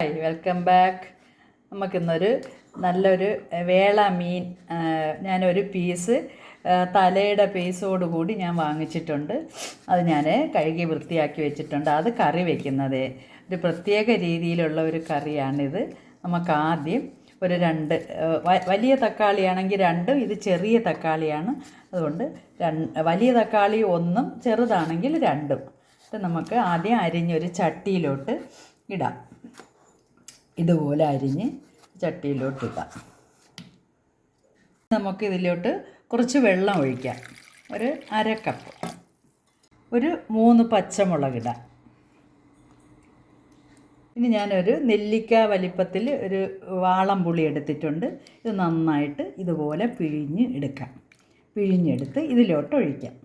Hi, welcome back. നമുക്കിന്നൊരു നല്ലൊരു വേള മീൻ ഞാനൊരു പീസ് തലയുടെ പീസോടുകൂടി ഞാൻ വാങ്ങിച്ചിട്ടുണ്ട്. അത് ഞാൻ കഴുകി വൃത്തിയാക്കി വെച്ചിട്ടുണ്ട്. അത് കറി വയ്ക്കുന്നത് ഒരു പ്രത്യേക രീതിയിലുള്ള ഒരു കറിയാണിത്. നമുക്ക് ആദ്യം ഒരു വലിയ തക്കാളിയാണെങ്കിൽ 2, ഇത് ചെറിയ തക്കാളിയാണ്, അതുകൊണ്ട് വലിയ തക്കാളി 1, ചെറുതാണെങ്കിൽ 2. ഇത് നമുക്ക് ആദ്യം അരിഞ്ഞൊരു ചട്ടിയിലോട്ട് ഇടാം. ഇതുപോലെ അരിഞ്ഞ് ചട്ടിയിലോട്ട് ഇടാം. നമുക്കിതിലോട്ട് കുറച്ച് വെള്ളം ഒഴിക്കാം. ഒരു 1/2 കപ്പ്. ഒരു 3 പച്ചമുളക് ഇടാം. ഇനി ഞാനൊരു നെല്ലിക്ക വലിപ്പത്തിൽ ഒരു വാളംപുളി എടുത്തിട്ടുണ്ട്. ഇത് നന്നായിട്ട് ഇതുപോലെ പിഴിഞ്ഞെടുത്ത് ഇതിലോട്ട് ഒഴിക്കാം.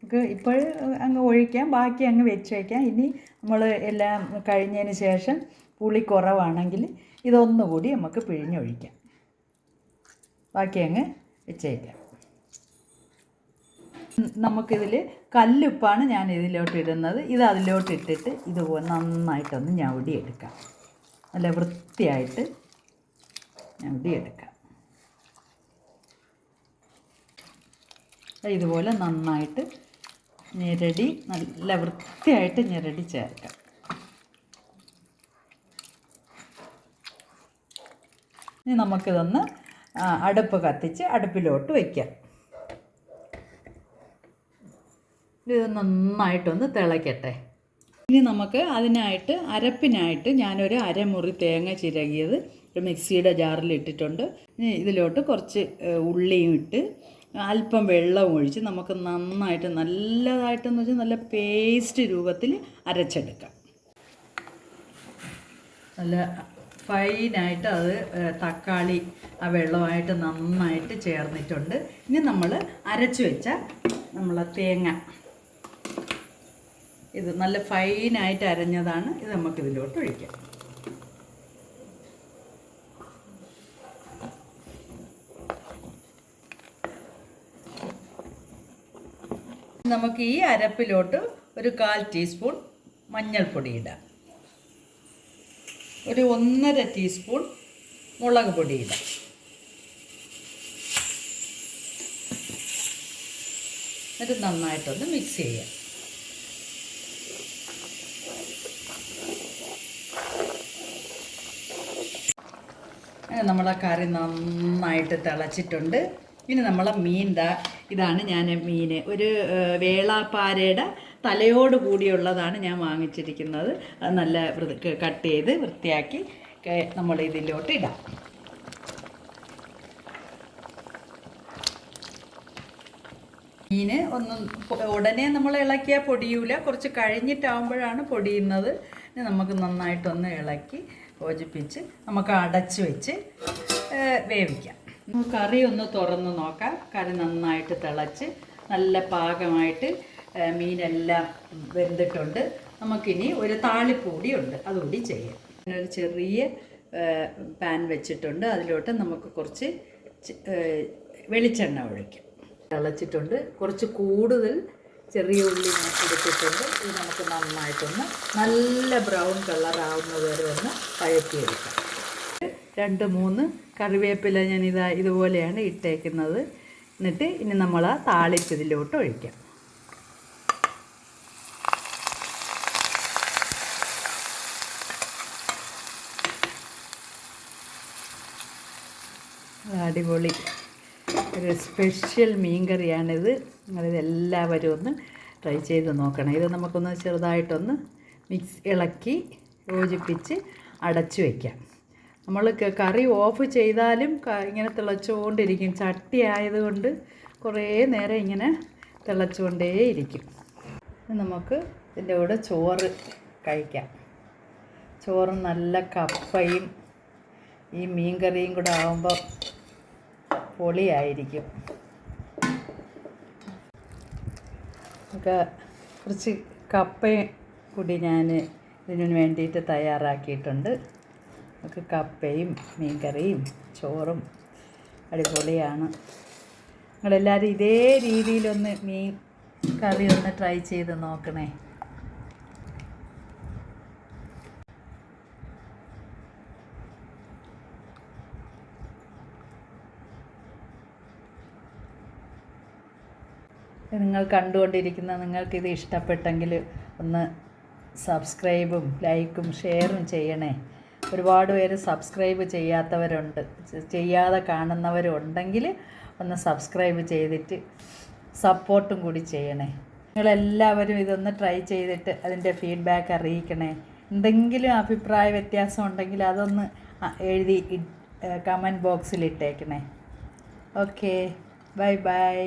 നമുക്ക് ഇപ്പോൾ അങ്ങ് ഒഴിക്കാം, ബാക്കി അങ്ങ് വെച്ച് വയ്ക്കാം. ഇനി നമ്മൾ എല്ലാം കഴിഞ്ഞതിന് ശേഷം പുളി കുറവാണെങ്കിൽ ഇതൊന്നുകൂടി നമുക്ക് പിഴിഞ്ഞൊഴിക്കാം. ബാക്കി അങ്ങ് വെച്ചേക്കാം. നമുക്കിതിൽ കല്ലുപ്പാണ് ഞാൻ ഇതിലോട്ട് ഇടുന്നത്. ഇത് അതിലോട്ട് ഇട്ടിട്ട് ഇതുപോലെ നന്നായിട്ടൊന്ന് ഞവടിയെടുക്കാം. നല്ല വൃത്തിയായിട്ട് ഞവടിയെടുക്കാം. ഇതുപോലെ നന്നായിട്ട് നല്ല വൃത്തിയായിട്ട് ഞെരടി ചേർക്കാം. ഇനി നമുക്കിതൊന്ന് അടുപ്പ് കത്തിച്ച് അടുപ്പിലോട്ട് വയ്ക്കാം. ഇത് നന്നായിട്ടൊന്ന് തിളയ്ക്കട്ടെ. ഇനി നമുക്ക് അരപ്പിനായിട്ട് ഞാനൊരു അരമുറി തേങ്ങ ചിരകിയത് ഒരു മിക്സിയുടെ ജാറിൽ ഇട്ടിട്ടുണ്ട്. ഇനി ഇതിലോട്ട് കുറച്ച് ഉള്ളിയും ഇട്ട് അല്പം വെള്ളം ഒഴിച്ച് നമുക്ക് നല്ലതായിട്ടെന്ന് വെച്ചാൽ നല്ല പേസ്റ്റ് രൂപത്തിൽ അരച്ചെടുക്കാം. നല്ല ഫൈനായിട്ട് അത് തക്കാളി ആ വെള്ളമായിട്ട് നന്നായിട്ട് ചേർന്നിട്ടുണ്ട്. ഇനി നമ്മൾ അരച്ച് വെച്ച തേങ്ങ, ഇത് നല്ല ഫൈനായിട്ട് അരഞ്ഞതാണ്. ഇത് നമുക്കിതിലോട്ട് ഒഴിക്കാം. നമുക്ക് ഈ അരപ്പിലോട്ട് ഒരു 1/4 ടീസ്പൂൺ മഞ്ഞൾപ്പൊടി ഇടാം. ഒരു 1.5 ടീസ്പൂൺ മുളക് പൊടി ഇടാം. എന്നിട്ട് നന്നായിട്ടൊന്ന് മിക്സ് ചെയ്യാം. നമ്മളെ കറി നന്നായിട്ട് തിളച്ചിട്ടുണ്ട്. ഇനി നമ്മളെ ഇതാണ് ഞാൻ മീൻ ഒരു വേളാപ്പാരയുടെ തലയോട് കൂടിയുള്ളതാണ് ഞാൻ വാങ്ങിച്ചിരിക്കുന്നത്. അത് നല്ല കട്ട് ചെയ്ത് വൃത്തിയാക്കി നമ്മൾ ഇതിലോട്ട് ഇടാം. മീൻ ഒന്നും ഉടനെ നമ്മൾ ഇളക്കിയാൽ പൊടിയൂല, കുറച്ച് കഴിഞ്ഞിട്ടാകുമ്പോഴാണ് പൊടിയുന്നത്. നമുക്ക് നന്നായിട്ടൊന്ന് ഇളക്കി യോജിപ്പിച്ച് നമുക്ക് അടച്ച് വെച്ച് വേവിക്കാം. കറി ഒന്ന് തുറന്ന് നോക്കാം. കറി നന്നായിട്ട് തിളച്ച് നല്ല പാകമായിട്ട് മീനെല്ലാം വെന്തിട്ടുണ്ട്. നമുക്കിനി ഒരു താളിപ്പൂടി ഉണ്ട്, അതുകൂടി ചെയ്യാം. ഒരു ചെറിയ പാൻ വെച്ചിട്ടുണ്ട്. അതിലോട്ട് നമുക്ക് കുറച്ച് വെളിച്ചെണ്ണ ഒഴിക്കാം. തിളച്ചിട്ടുണ്ട്. കുറച്ച് കൂടുതൽ ചെറിയ ഉള്ളി എടുത്തിട്ടുണ്ട്. ഇത് നമുക്ക് നന്നായിട്ടൊന്ന് നല്ല ബ്രൗൺ കളറാവുന്നത് വരെ ഒന്ന് വഴറ്റിയെടുക്കാം. 2-3 കറിവേപ്പില ഞാൻ ഇതുപോലെയാണ് ഇട്ടേക്കുന്നത്. എന്നിട്ട് ഇനി നമ്മൾ ആ താളിച്ചതിലോട്ട് ഒഴിക്കാം. അടിപൊളി ഒരു സ്പെഷ്യൽ മീൻ കറിയാണിത്. നിങ്ങളിതെല്ലാവരും ഒന്ന് ട്രൈ ചെയ്ത് നോക്കണം. ഇത് നമുക്കൊന്ന് ചെറുതായിട്ടൊന്ന് ഇളക്കി യോജിപ്പിച്ച് അടച്ചു വയ്ക്കാം. നമ്മൾ കറി ഓഫ് ചെയ്താലും ഇങ്ങനെ തിളച്ചുകൊണ്ടിരിക്കും. ചട്ടി ആയതുകൊണ്ട് കുറേ നേരം ഇങ്ങനെ തിളച്ചുകൊണ്ടേയിരിക്കും. നമുക്ക് ഇതിൻ്റെ കൂടെ ചോറ് കഴിക്കാം. ചോറ് നല്ല കപ്പയും ഈ മീൻ കറിയും കൂടെ ആകുമ്പോൾ പൊളിയായിരിക്കും. നമുക്ക് കുറച്ച് കപ്പയും കൂടി ഞാൻ ഇതിനു വേണ്ടിയിട്ട് തയ്യാറാക്കിയിട്ടുണ്ട്. നമുക്ക് കപ്പയും മീൻകറിയും ചോറും അടിപൊളിയാണ്. നിങ്ങളെല്ലാവരും ഇതേ രീതിയിലൊന്ന് മീൻ കറി ഒന്ന് ട്രൈ ചെയ്ത് നോക്കണേ. നിങ്ങൾ കണ്ടുകൊണ്ടിരിക്കുന്ന നിങ്ങൾക്കിത് ഇഷ്ടപ്പെട്ടെങ്കിൽ ഒന്ന് സബ്സ്ക്രൈബും ലൈക്കും ഷെയറും ചെയ്യണേ. ഒരുപാട് പേര് സബ്സ്ക്രൈബ് ചെയ്യാത്തവരുണ്ട്, ചെയ്യാതെ കാണുന്നവരുണ്ടെങ്കിൽ ഒന്ന് സബ്സ്ക്രൈബ് ചെയ്തിട്ട് സപ്പോർട്ടും കൂടി ചെയ്യണേ. നിങ്ങളെല്ലാവരും ഇതൊന്ന് ട്രൈ ചെയ്തിട്ട് അതിൻ്റെ ഫീഡ്ബാക്ക് അറിയിക്കണേ. എന്തെങ്കിലും അഭിപ്രായ വ്യത്യാസം ഉണ്ടെങ്കിൽ അതൊന്ന് എഴുതി കമൻറ്റ് ബോക്സിൽ ഇട്ടേക്കണേ. Okay, bye bye.